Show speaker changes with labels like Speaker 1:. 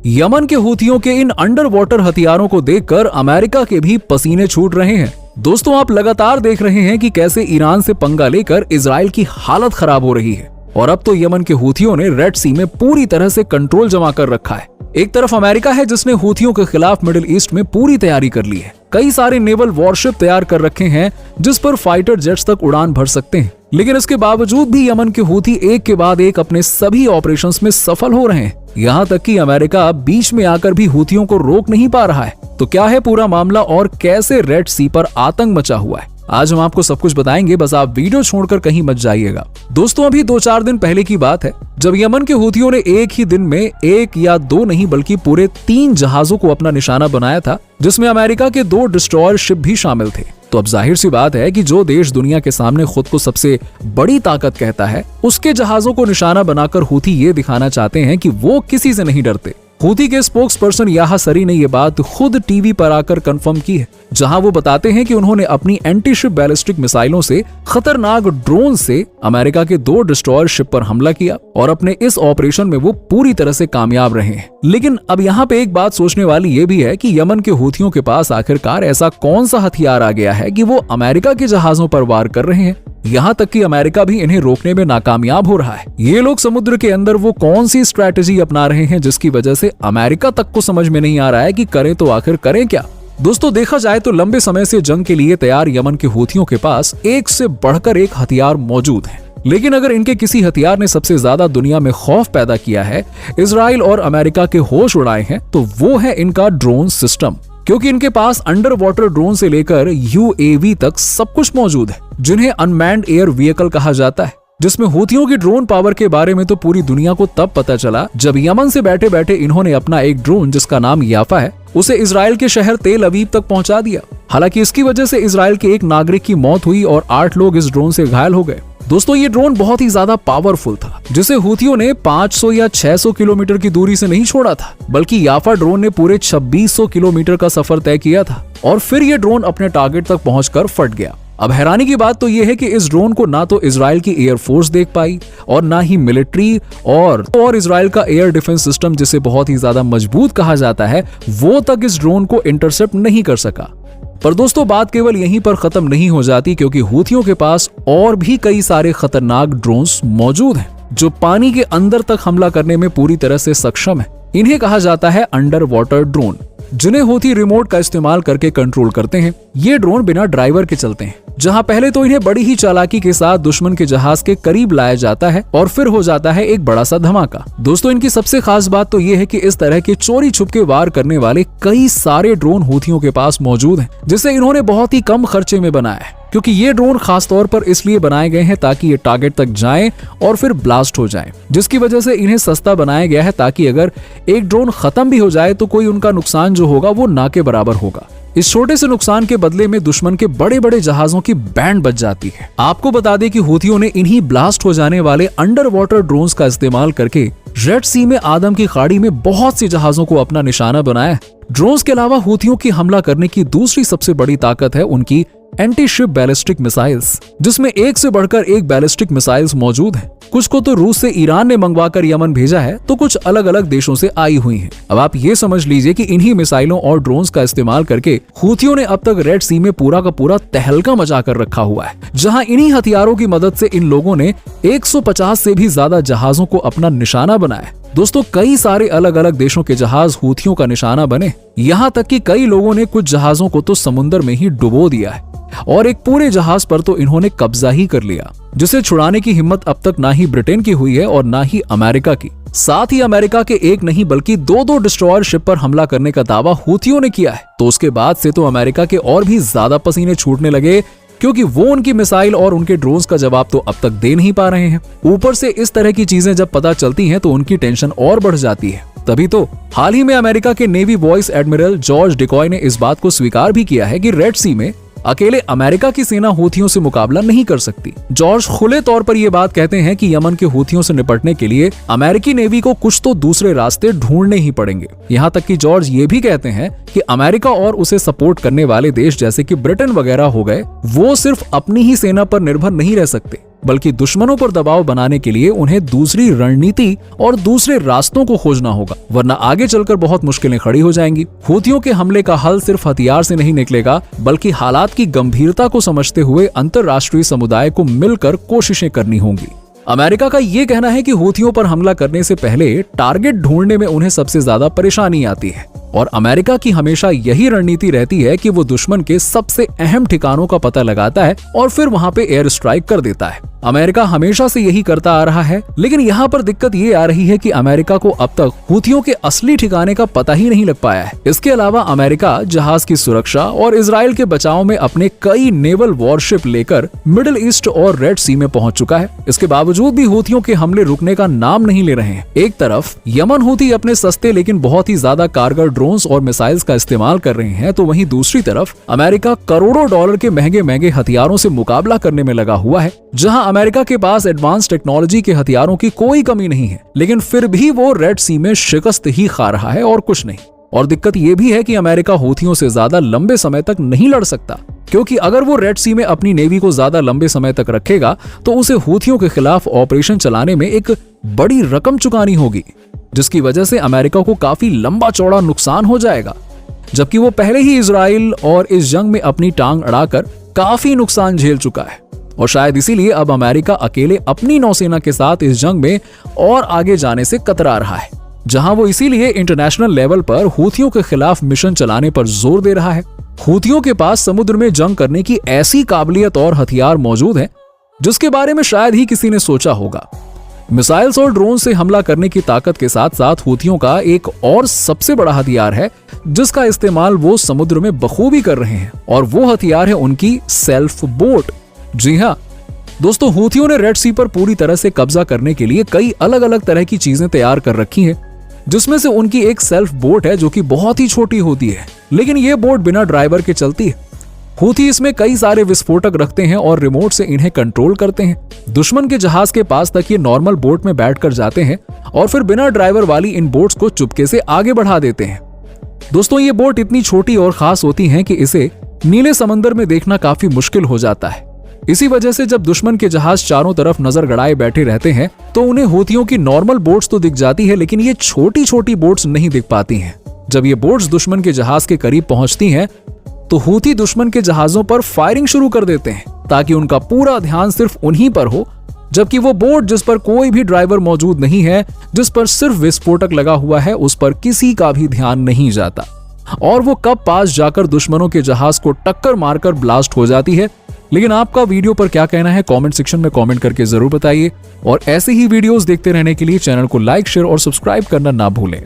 Speaker 1: Yemen के हूथियों के in under water हथियारों को देखकर अमेरिका के भी पसीने छूट रहे हैं। दोस्तों, आप लगातार देख रहे हैं कि कैसे ईरान से पंगा लेकर इजराइल की हालत खराब हो रही है और अब तो यमन के हूथियों ने रेड सी में पूरी तरह से कंट्रोल जमा कर रखा है। एक तरफ अमेरिका है जिसने हूथियों के खिलाफ मिडिल ईस्ट में पूरी तैयारी कर ली है। कई सारे नेवल वॉरशिप तैयार कर रखे हैं जिस पर फाइटर जेट्स तक उड़ान भर सकते हैं, लेकिन इसके बावजूद भी यमन के हूथी एक के बाद एक अपने सभी ऑपरेशंस में सफल हो रहे हैं। यहाँ तक कि अमेरिका बीच में आकर भी हूथियों को रोक नहीं पा रहा है। तो क्या है पूरा मामला और कैसे रेड सी पर आतंक मचा हुआ है, आज हम आपको सब कुछ बताएंगे। बस आप वीडियो छोड़कर कहीं मत जाइएगा। दोस्तों, अभी 2-4 दिन पहले की बात है जब यमन के हूथियों ने एक ही दिन में 1 या 2 नहीं बल्कि पूरे 3 जहाजों को अपना निशाना बनाया था, जिसमें अमेरिका के 2 डिस्ट्रॉयर शिप भी शामिल थे। तो अब जाहिर सी बात है कि जो देश दुनिया के सामने खुद को सबसे बड़ी ताकत कहता है, उसके जहाजों को निशाना बनाकर हूथी ये दिखाना चाहते हैं कि वो किसी से नहीं डरते। हूथी के स्पोक्स पर्सन याहा सरी ने ये बात खुद टीवी पर आकर कंफर्म की है, जहां वो बताते हैं कि उन्होंने अपनी एंटी शिप बैलिस्टिक मिसाइलों से खतरनाक ड्रोन से अमेरिका के 2 डिस्ट्रॉयर शिप पर हमला किया और अपने इस ऑपरेशन में वो पूरी तरह से कामयाब रहे हैं। लेकिन अब यहाँ पे एक बात सोचने वाली ये भी है कि यमन के हूथियों के पास आखिरकार ऐसा कौन सा हथियार आ गया है कि वो अमेरिका के जहाजों पर वार कर रहे हैं। यहाँ तक कि अमेरिका भी इन्हें रोकने में नाकामयाब हो रहा है। ये लोग समुद्र के अंदर वो कौन सी स्ट्रैटेजी अपना रहे हैं जिसकी वजह से अमेरिका तक को समझ में नहीं आ रहा है कि करें तो आखिर करें क्या। दोस्तों, देखा जाए तो लंबे समय से जंग के लिए तैयार यमन के हूथियों के पास एक से बढ़कर एक हथियार मौजूद है। लेकिन अगर इनके किसी हथियार ने सबसे ज्यादा दुनिया में खौफ पैदा किया है, इजराइल और अमेरिका के होश उड़ाए हैं, तो वो है इनका ड्रोन सिस्टम। क्योंकि इनके पास अंडर वाटर ड्रोन से लेकर UAV तक सब कुछ मौजूद है, जिन्हें अनमैन्ड एयर व्हीकल कहा जाता है। जिसमें हूथियों की ड्रोन पावर के बारे में तो पूरी दुनिया को तब पता चला जब यमन से बैठे बैठे इन्होंने अपना एक ड्रोन, जिसका नाम याफा है, उसे इजराइल के शहर तेल अवीव तक पहुंचा दिया। हालांकि इसकी वजह से इजराइल के एक नागरिक की मौत हुई और 8 लोग इस ड्रोन से घायल हो गए। दोस्तों, ये ड्रोन बहुत ही ज्यादा पावरफुल था, जिसे हूथियों ने 500 या 600 किलोमीटर की दूरी से नहीं छोड़ा था, बल्कि याफा ड्रोन ने पूरे 2600 किलोमीटर का सफर तय किया था और फिर ये ड्रोन अपने टारगेट तक पहुंचकर फट गया। अब हैरानी की बात तो ये है कि इस ड्रोन को ना तो इजराइल की एयरफोर्स देख पाई और ना ही मिलिट्री और इजराइल का एयर डिफेंस सिस्टम, जिसे बहुत ही ज्यादा मजबूत कहा जाता है, वो तक इस ड्रोन को इंटरसेप्ट नहीं कर सका। पर दोस्तों, बात केवल यहीं पर खत्म नहीं हो जाती, क्योंकि हूथियों के पास और भी कई सारे खतरनाक ड्रोन्स मौजूद हैं जो पानी के अंदर तक हमला करने में पूरी तरह से सक्षम है। इन्हें कहा जाता है अंडर वाटर ड्रोन, जिन्हें हूथी रिमोट का इस्तेमाल करके कंट्रोल करते हैं। ये ड्रोन बिना ड्राइवर के चलते हैं, जहां पहले तो इन्हें बड़ी ही चालाकी के साथ दुश्मन के जहाज के करीब लाया जाता है और फिर हो जाता है एक बड़ा सा धमाका। दोस्तों, इनकी सबसे खास बात तो ये है कि इस तरह के चोरी छुपके वार करने वाले कई सारे ड्रोन हूथियों के पास मौजूद हैं, जिसे इन्होंने बहुत ही कम खर्चे में बनाया है। क्योंकि ये ड्रोन खास तौर पर इसलिए बनाए गए हैं ताकि ये टारगेट तक जाएं और फिर ब्लास्ट हो जाएं, जिसकी वजह से इन्हें सस्ता बनाया गया है, ताकि अगर एक ड्रोन खत्म भी हो जाए तो कोई उनका नुकसान जो होगा वो ना के बराबर होगा। इस छोटे से नुकसान के बदले में दुश्मन के बड़े बड़े जहाजों की बैंड बच जाती है। आपको बता दें कि हूथियों ने इन्हीं ब्लास्ट हो जाने वाले अंडर वाटर ड्रोन्स का इस्तेमाल करके रेड सी में आदम की खाड़ी में बहुत सी जहाजों को अपना निशाना बनाया। ड्रोन्स के अलावा हूथियों की हमला करने की दूसरी सबसे बड़ी ताकत है उनकी एंटी शिप बैलिस्टिक मिसाइल्स, जिसमें एक से बढ़कर एक बैलिस्टिक मिसाइल्स मौजूद हैं। कुछ को तो रूस से ईरान ने मंगवाकर यमन भेजा है, तो कुछ अलग अलग देशों से आई हुई हैं। अब आप ये समझ लीजिए कि इन्हीं मिसाइलों और ड्रोन्स का इस्तेमाल करके हूथियों ने अब तक रेड सी में पूरा का पूरा तहलका मचा कर रखा हुआ है, जहां इन्हीं हथियारों की मदद से इन लोगों ने 150 से भी ज्यादा जहाजों को अपना निशाना बनाया। दोस्तों, कई सारे अलग अलग देशों के जहाज हूथियों का निशाना बने, यहाँ तक कि कई लोगों ने कुछ जहाजों को तो समुद्र में ही डुबो दिया है और एक पूरे जहाज पर तो इन्होंने कब्जा ही कर लिया, जिसे छुड़ाने की हिम्मत अब तक ना ही ब्रिटेन की हुई है और ना ही अमेरिका की। साथ ही अमेरिका के एक नहीं बल्कि 2 डिस्ट्रॉयर शिप पर हमला करने का दावा हूथियों ने किया है। तो उसके बाद से तो अमेरिका के और भी ज्यादा पसीने छूटने लगे, क्योंकि वो उनकी मिसाइल और उनके ड्रोन्स का जवाब तो अब तक दे नहीं पा रहे हैं। ऊपर से इस तरह की चीजें जब पता चलती हैं तो उनकी टेंशन और बढ़ जाती है। तभी तो हाल ही में अमेरिका के navy vice admiral George decoy ने इस बात को स्वीकार भी किया है कि रेड सी में अकेले अमेरिका की सेना हूथियों से मुकाबला नहीं कर सकती। जॉर्ज खुले तौर पर ये बात कहते हैं कि यमन के हूथियों से निपटने के लिए अमेरिकी नेवी को कुछ तो दूसरे रास्ते ढूंढने ही पड़ेंगे। यहाँ तक कि जॉर्ज ये भी कहते हैं कि अमेरिका और उसे सपोर्ट करने वाले देश जैसे कि ब्रिटेन वगैरह हो गए, वो सिर्फ अपनी ही सेना पर निर्भर नहीं रह सकते। बल्कि दुश्मनों पर दबाव बनाने के लिए उन्हें दूसरी रणनीति और दूसरे रास्तों को खोजना होगा, वरना आगे चलकर बहुत मुश्किलें खड़ी हो जाएंगी। हूथियों के हमले का हल सिर्फ हथियार से नहीं निकलेगा, बल्कि हालात की गंभीरता को समझते हुए अंतर्राष्ट्रीय समुदाय को मिलकर कोशिशें करनी होंगी। अमेरिका का ये कहना है कि हूथियों पर हमला करने से पहले टारगेट ढूंढने में उन्हें सबसे ज्यादा परेशानी आती है और अमेरिका की हमेशा यही रणनीति रहती है कि वो दुश्मन के सबसे अहम ठिकानों का पता लगाता है और फिर वहां पे एयर स्ट्राइक कर देता है। अमेरिका हमेशा से यही करता आ रहा है, लेकिन यहाँ पर दिक्कत ये आ रही है कि अमेरिका को अब तक हूथियों के असली ठिकाने का पता ही नहीं लग पाया है। इसके अलावा अमेरिका जहाज की सुरक्षा और इजराइल के बचाव में अपने कई नेवल वॉरशिप लेकर मिडिल ईस्ट और रेड सी में पहुंच चुका है। इसके बावजूद भी हूथियों के हमले रुकने का नाम नहीं ले रहे हैं। एक तरफ यमन हूथी अपने सस्ते लेकिन बहुत ही ज्यादा कारगर ड्रोन्स और मिसाइल्स का इस्तेमाल कर रहे हैं, तो वहीं दूसरी तरफ अमेरिका करोड़ों डॉलर के महंगे महंगे हथियारों से मुकाबला करने में लगा हुआ है। जहां अमेरिका के पास एडवांस टेक्नोलॉजी के हथियारों की कोई कमी नहीं है, लेकिन फिर भी वो रेड सी में शिकस्त ही खा रहा है और कुछ नहीं। और दिक्कत ये भी है कि अमेरिका हूथियों से ज्यादा लंबे समय तक नहीं लड़ सकता, क्योंकि अगर वो रेड सी में अपनी नेवी को ज्यादा लंबे समय तक रखेगा तो उसे हूथियों के खिलाफ ऑपरेशन चलाने में एक बड़ी रकम चुकानी होगी, जिसकी वजह से अमेरिका को काफी लंबा चौड़ा नुकसान हो जाएगा, जबकि वो पहले ही इजराइल और इस जंग में अपनी टांग अड़ाकर काफी नुकसान झेल चुका है। और शायद इसीलिए अब अमेरिका अकेले अपनी नौसेना के साथ इस जंग में और आगे जाने से कतरा रहा है, जहां वो इसीलिए इंटरनेशनल लेवल पर हूथियों के खिलाफ मिशन चलाने पर जोर दे रहा है। हूथियों के पास समुद्र में जंग करने की ऐसी काबिलियत और हथियार मौजूद हैं जिसके बारे में शायद ही किसी ने सोचा होगा। मिसाइल्स और ड्रोन से हमला करने की ताकत के साथ साथ हूथियों का एक और सबसे बड़ा हथियार है जिसका इस्तेमाल वो समुद्र में बखूबी कर रहे हैं, और वो हथियार है उनकी सेल्फ बोट। जी हाँ दोस्तों, हूथियों ने रेड सी पर पूरी तरह से कब्जा करने के लिए कई अलग अलग तरह की चीजें तैयार कर रखी हैं, जिसमें से उनकी एक सेल्फ बोट है जो कि बहुत ही छोटी होती है, लेकिन ये बोट बिना ड्राइवर के चलती है। हूथी इसमें कई सारे विस्फोटक रखते हैं और रिमोट से इन्हें कंट्रोल करते हैं। दुश्मन के जहाज के पास तक ये नॉर्मल बोट में बैठकर जाते हैं और फिर बिना ड्राइवर वाली इन बोट्स को चुपके से आगे बढ़ा देते हैं। दोस्तों, ये बोट इतनी छोटी और खास होती हैं कि इसे नीले समंदर में देखना काफी मुश्किल हो जाता है। इसी वजह से जब दुश्मन के जहाज चारों तरफ नजर गड़ाए बैठे रहते हैं तो उन्हें हूथियों की नॉर्मल बोट्स तो दिख जाती है, लेकिन ये छोटी छोटी बोट्स नहीं दिख पाती हैं। जब ये बोट्स दुश्मन के जहाज के करीब पहुंचती हैं तो हूथी दुश्मन के जहाजों पर फायरिंग शुरू कर देते हैं ताकि उनका पूरा ध्यान सिर्फ उन्हीं पर हो, जबकि वो बोट जिस पर कोई भी ड्राइवर मौजूद नहीं है, जिस पर सिर्फ विस्फोटक लगा हुआ है, उस पर किसी का भी ध्यान नहीं जाता और वो कब पास जाकर दुश्मनों के जहाज को टक्कर मारकर ब्लास्ट हो जाती है। लेकिन आपका वीडियो पर क्या कहना है कमेंट सेक्शन में कमेंट करके जरूर बताइए, और ऐसे ही वीडियोस देखते रहने के लिए चैनल को लाइक, शेयर और सब्सक्राइब करना ना भूलें।